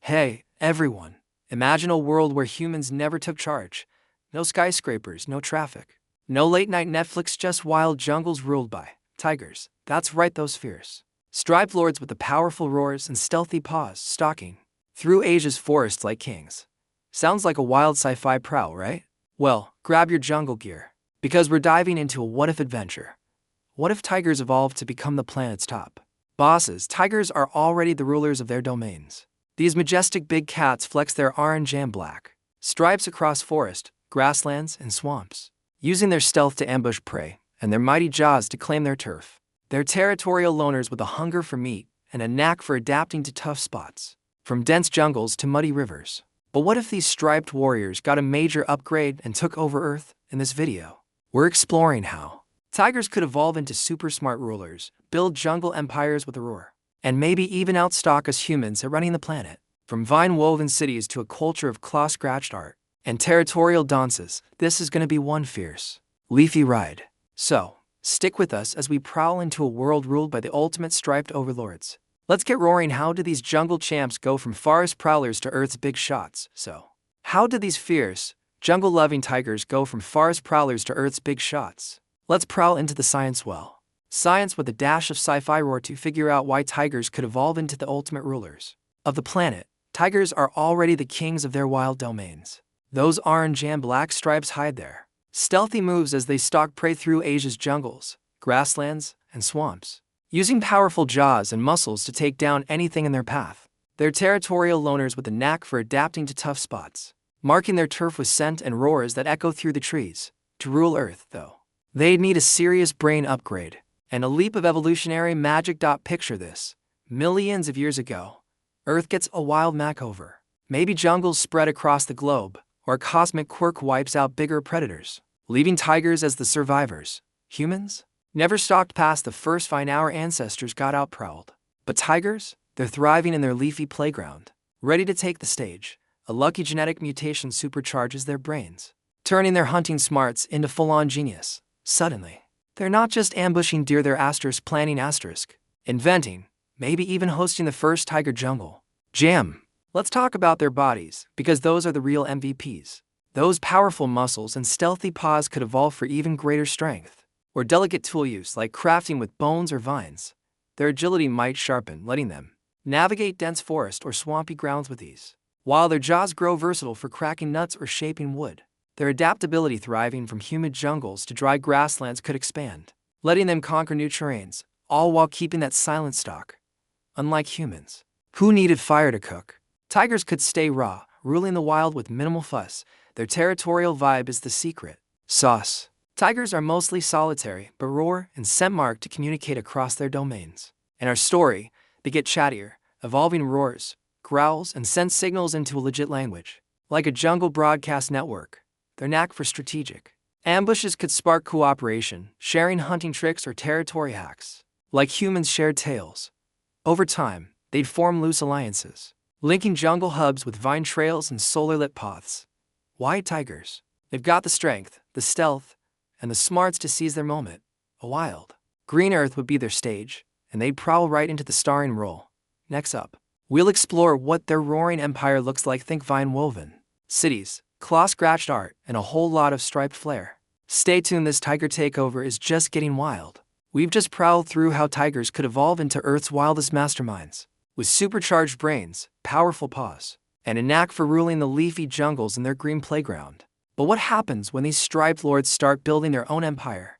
Hey, everyone. Imagine a world where humans never took charge. No skyscrapers, no traffic. No late-night Netflix, just wild jungles ruled by tigers. That's right, those fierce striped lords with the powerful roars and stealthy paws stalking through Asia's forests like kings. Sounds like a wild sci-fi prowl, right? Well, grab your jungle gear, because we're diving into a what-if adventure. What if tigers evolved to become the planet's top bosses? Tigers are already the rulers of their domains. These majestic big cats flex their orange and black stripes across forest, grasslands, and swamps, using their stealth to ambush prey and their mighty jaws to claim their turf. They're territorial loners with a hunger for meat and a knack for adapting to tough spots, from dense jungles to muddy rivers. But what if these striped warriors got a major upgrade and took over Earth? In this video, we're exploring how tigers could evolve into super smart rulers, build jungle empires with a roar, and maybe even outstock us humans at running the planet. From vine-woven cities to a culture of claw-scratched art and territorial dances, this is going to be one fierce, leafy ride. So, stick with us as we prowl into a world ruled by the ultimate striped overlords. Let's get roaring. How do these jungle champs go from forest prowlers to Earth's big shots? So, how do these fierce, jungle-loving tigers go from forest prowlers to Earth's big shots? Let's prowl into the science well. Science with a dash of sci-fi roar to figure out why tigers could evolve into the ultimate rulers of the planet. Tigers are already the kings of their wild domains. Those orange and black stripes hide their stealthy moves as they stalk prey through Asia's jungles, grasslands, and swamps, using powerful jaws and muscles to take down anything in their path. They're territorial loners with a knack for adapting to tough spots, marking their turf with scent and roars that echo through the trees. To rule Earth, though, they'd need a serious brain upgrade and a leap of evolutionary magic. Picture this. Millions of years ago, Earth gets a wild makeover. Maybe jungles spread across the globe, or a cosmic quirk wipes out bigger predators, leaving tigers as the survivors. Humans never stalked past the first vine our ancestors got outprowled. But tigers, they're thriving in their leafy playground, ready to take the stage. A lucky genetic mutation supercharges their brains, turning their hunting smarts into full-on genius. Suddenly, they're not just ambushing deer, they're planning inventing, maybe even hosting the first tiger jungle jam. Let's talk about their bodies, because those are the real MVPs. Those powerful muscles and stealthy paws could evolve for even greater strength, or delicate tool use like crafting with bones or vines. Their agility might sharpen, letting them navigate dense forest or swampy grounds with ease, while their jaws grow versatile for cracking nuts or shaping wood. Their adaptability, thriving from humid jungles to dry grasslands, could expand, letting them conquer new terrains, all while keeping that silent stalk. Unlike humans, who needed fire to cook, tigers could stay raw, ruling the wild with minimal fuss. Their territorial vibe is the secret sauce. Tigers are mostly solitary, but roar and scent mark to communicate across their domains. In our story, they get chattier, evolving roars, growls, and scent signals into a legit language. Like a jungle broadcast network, their knack for strategic ambushes could spark cooperation, sharing hunting tricks or territory hacks. Like humans' shared tales, over time, they'd form loose alliances, linking jungle hubs with vine trails and solar-lit paths. Why tigers? They've got the strength, the stealth, and the smarts to seize their moment. A wild green Earth would be their stage, and they'd prowl right into the starring role. Next up, we'll explore what their roaring empire looks like. Think vine-woven cities, claw-scratched art, and a whole lot of striped flair. Stay tuned, this tiger takeover is just getting wild. We've just prowled through how tigers could evolve into Earth's wildest masterminds, with supercharged brains, powerful paws, and a knack for ruling the leafy jungles in their green playground. But what happens when these striped lords start building their own empire?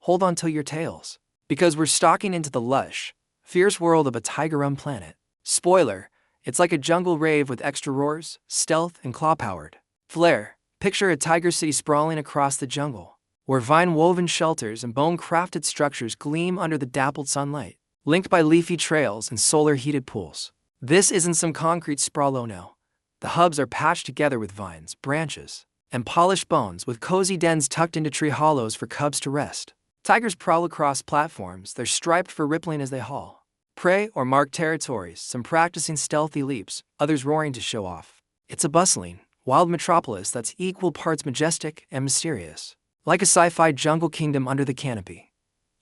Hold on to your tails, because we're stalking into the lush, fierce world of a tiger-run planet. Spoiler, it's like a jungle rave with extra roars, stealth, and claw-powered flair. Picture a tiger city sprawling across the jungle, where vine-woven shelters and bone-crafted structures gleam under the dappled sunlight, linked by leafy trails and solar-heated pools. This isn't some concrete sprawl, oh no. The hubs are patched together with vines, branches, and polished bones, with cozy dens tucked into tree hollows for cubs to rest. Tigers prowl across platforms, they're striped for rippling as they haul prey or mark territories, some practicing stealthy leaps, others roaring to show off. It's a bustling, wild metropolis that's equal parts majestic and mysterious, like a sci-fi jungle kingdom under the canopy.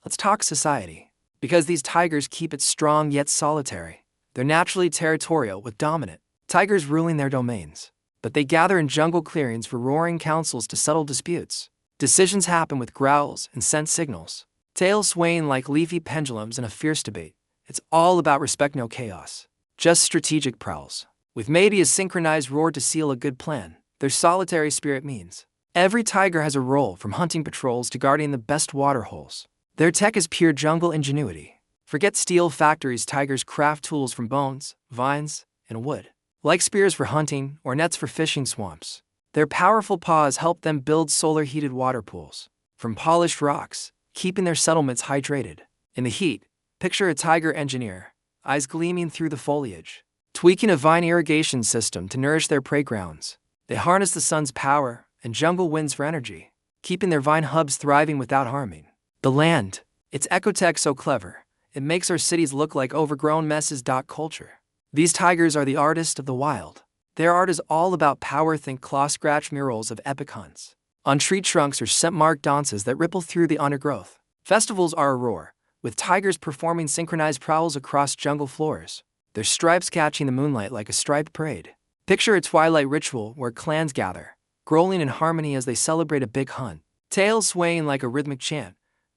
Let's talk society, because these tigers keep it strong yet solitary. They're naturally territorial with dominant tigers ruling their domains. But they gather in jungle clearings for roaring councils to settle disputes. Decisions happen with growls and scent signals. Tails swaying like leafy pendulums in a fierce debate. It's all about respect, no chaos. Just strategic prowls. With maybe a synchronized roar to seal a good plan. Their solitary spirit means every tiger has a role, from hunting patrols to guarding the best water holes. Their tech is pure jungle ingenuity. Forget steel factories, tigers craft tools from bones, vines, and wood. Like spears for hunting or nets for fishing swamps. Their powerful paws help them build solar-heated water pools from polished rocks, keeping their settlements hydrated. In the heat, picture a tiger engineer, eyes gleaming through the foliage, tweaking a vine irrigation system to nourish their prey grounds. They harness the sun's power and jungle winds for energy, keeping their vine hubs thriving without harming the land. It's ecotech so clever, it makes our cities look like overgrown messes. Culture. These tigers are the artists of the wild. Their art is all about power. Think claw-scratch murals of epic hunts on tree trunks or scent-marked dances that ripple through the undergrowth. Festivals are a roar, with tigers performing synchronized prowls across jungle floors, their stripes catching the moonlight like a striped parade. Picture a twilight ritual where clans gather, growling in harmony as they celebrate a big hunt, tails swaying like a rhythmic chant.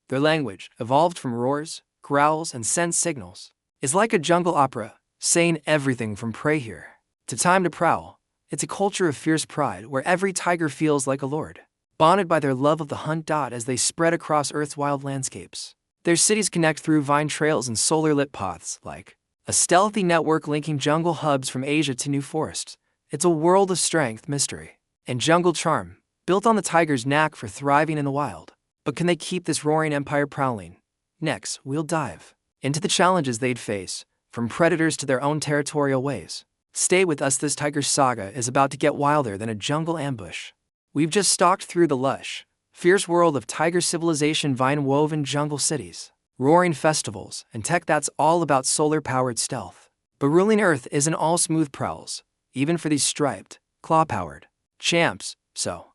Their language, evolved from roars, growls, and scent signals, is like a jungle opera, saying everything from "pray here" to "time to prowl." It's a culture of fierce pride where every tiger feels like a lord, bonded by their love of the hunt. As they spread across Earth's wild landscapes, their cities connect through vine trails and solar-lit paths, like a stealthy network linking jungle hubs from Asia to new forests. It's a world of strength, mystery, and jungle charm, built on the tiger's knack for thriving in the wild. But can they keep this roaring empire prowling? Next, we'll dive into the challenges they'd face, from predators to their own territorial ways. Stay with us, this tiger saga is about to get wilder than a jungle ambush. We've just stalked through the lush, fierce world of tiger civilization, vine-woven jungle cities, roaring festivals, and tech that's all about solar-powered stealth. But ruling Earth isn't all smooth prowls, even for these striped, claw-powered champs. So,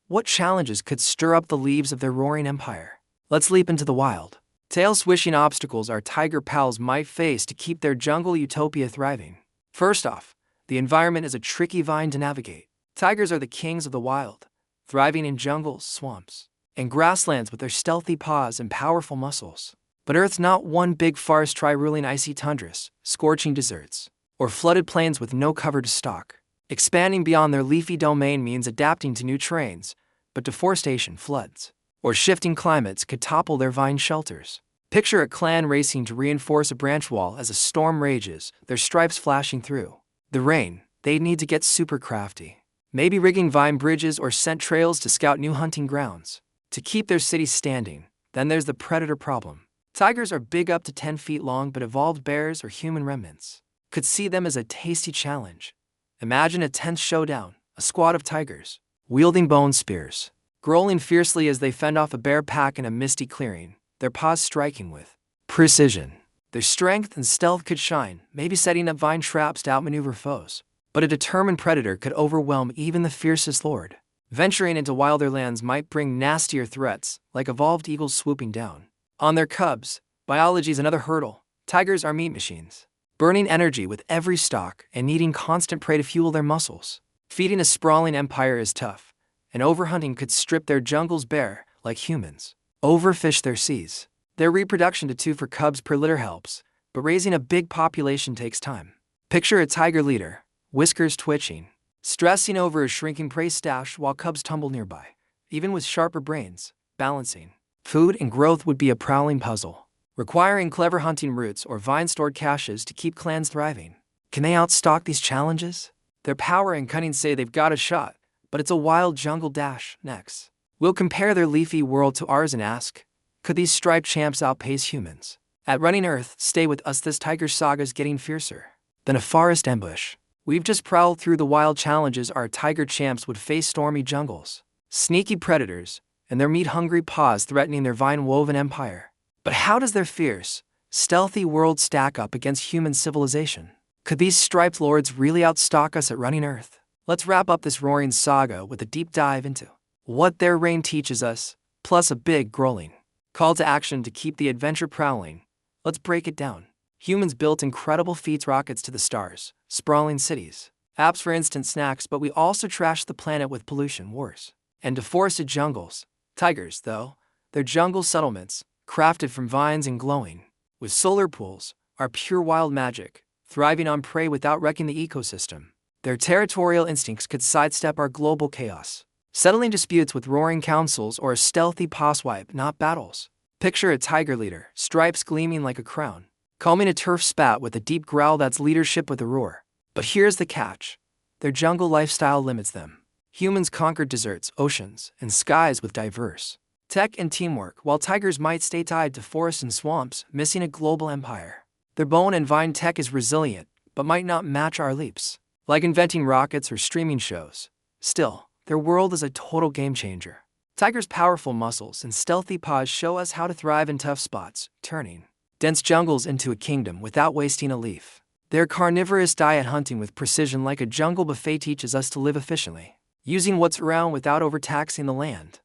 what challenges could stir up the leaves of their roaring empire? Let's leap into the wild. Tail-swishing obstacles our tiger pals might face to keep their jungle utopia thriving. First off, the environment is a tricky vine to navigate. Tigers are the kings of the wild, thriving in jungles, swamps, and grasslands with their stealthy paws and powerful muscles. But Earth's not one big forest. Try ruling icy tundras, scorching deserts, or flooded plains with no cover to stalk. Expanding beyond their leafy domain means adapting to new terrains, but deforestation, floods, or shifting climates could topple their vine shelters. Picture a clan racing to reinforce a branch wall as a storm rages, their stripes flashing through the rain. They'd need to get super crafty, maybe rigging vine bridges or scent trails to scout new hunting grounds to keep their cities standing. Then there's the predator problem. Tigers are big, up to 10 feet long, but evolved bears or human remnants could see them as a tasty challenge. Imagine a tense showdown, a squad of tigers, wielding bone spears, growling fiercely as they fend off a bear pack in a misty clearing, their paws striking with precision. Their strength and stealth could shine, maybe setting up vine traps to outmaneuver foes. But a determined predator could overwhelm even the fiercest lord. Venturing into wilder lands might bring nastier threats, like evolved eagles swooping down on their cubs. Biology's another hurdle. Tigers are meat machines, burning energy with every stalk and needing constant prey to fuel their muscles. Feeding a sprawling empire is tough, and overhunting could strip their jungles bare. Like humans, overfish their seas. Their reproduction to 2 for cubs per litter helps, but raising a big population takes time. Picture a tiger leader, whiskers twitching, stressing over a shrinking prey stash while cubs tumble nearby. Even with sharper brains, balancing food and growth would be a prowling puzzle, requiring clever hunting routes or vine-stored caches to keep clans thriving. Can they outstalk these challenges? Their power and cunning say they've got a shot, but it's a wild jungle dash. Next, we'll compare their leafy world to ours and ask, could these striped champs outpace humans? At Running Earth, stay with us, this tiger saga's getting fiercer than a forest ambush. We've just prowled through the wild challenges our tiger champs would face: stormy jungles, sneaky predators, and their meat-hungry paws threatening their vine-woven empire. But how does their fierce, stealthy world stack up against human civilization? Could these striped lords really outstock us at Running Earth? Let's wrap up this roaring saga with a deep dive into what their reign teaches us, plus a big, growling call to action to keep the adventure prowling. Let's break it down. Humans built incredible feats, rockets to the stars, sprawling cities, apps for instant snacks, but we also trash the planet with pollution wars and deforested jungles. Tigers, though, they're jungle settlements, crafted from vines and glowing with solar pools, are pure wild magic, thriving on prey without wrecking the ecosystem. Their territorial instincts could sidestep our global chaos, settling disputes with roaring councils or a stealthy paws wipe, not battles. Picture a tiger leader, stripes gleaming like a crown, calming a turf spat with a deep growl that's leadership with a roar. But here's the catch. Their jungle lifestyle limits them. Humans conquered deserts, oceans, and skies with diverse tech and teamwork, while tigers might stay tied to forests and swamps, missing a global empire. Their bone and vine tech is resilient, but might not match our leaps, like inventing rockets or streaming shows. Still, their world is a total game changer. Tigers' powerful muscles and stealthy paws show us how to thrive in tough spots, turning dense jungles into a kingdom without wasting a leaf. Their carnivorous diet, hunting with precision like a jungle buffet, teaches us to live efficiently, using what's around without overtaxing the land.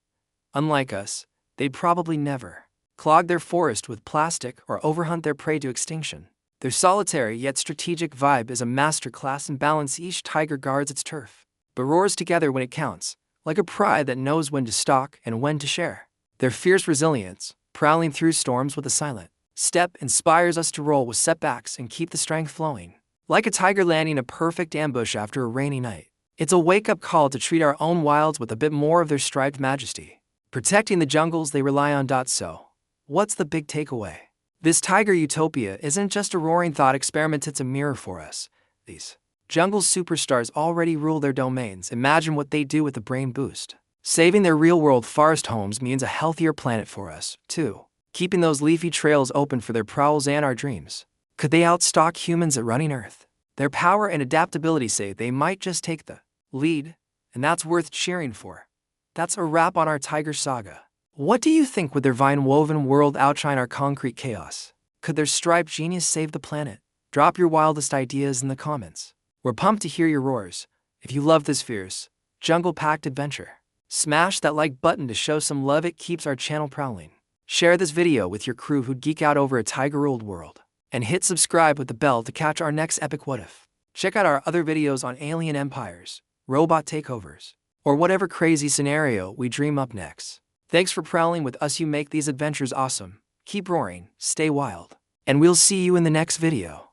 Unlike us, they'd probably never clog their forest with plastic or overhunt their prey to extinction. Their solitary yet strategic vibe is a masterclass in balance. Each tiger guards its turf, but roars together when it counts, like a pride that knows when to stalk and when to share. Their fierce resilience, prowling through storms with a silent step, inspires us to roll with setbacks and keep the strength flowing. Like a tiger landing a perfect ambush after a rainy night, it's a wake-up call to treat our own wilds with a bit more of their striped majesty, protecting the jungles they rely on. So, what's the big takeaway? This tiger utopia isn't just a roaring thought experiment, it's a mirror for us. These jungle superstars already rule their domains. Imagine what they do with a brain boost. Saving their real-world forest homes means a healthier planet for us, too, keeping those leafy trails open for their prowls and our dreams. Could they outstock humans at running Earth? Their power and adaptability say they might just take the lead, and that's worth cheering for. That's a wrap on our tiger saga. What do you think? Would their vine-woven world outshine our concrete chaos? Could their striped genius save the planet? Drop your wildest ideas in the comments. We're pumped to hear your roars. If you love this fierce, jungle-packed adventure, smash that like button to show some love. It keeps our channel prowling. Share this video with your crew who'd geek out over a tiger-ruled world. And hit subscribe with the bell to catch our next epic what if. Check out our other videos on alien empires, robot takeovers, or whatever crazy scenario we dream up next. Thanks for prowling with us. You make these adventures awesome. Keep roaring, stay wild, and we'll see you in the next video.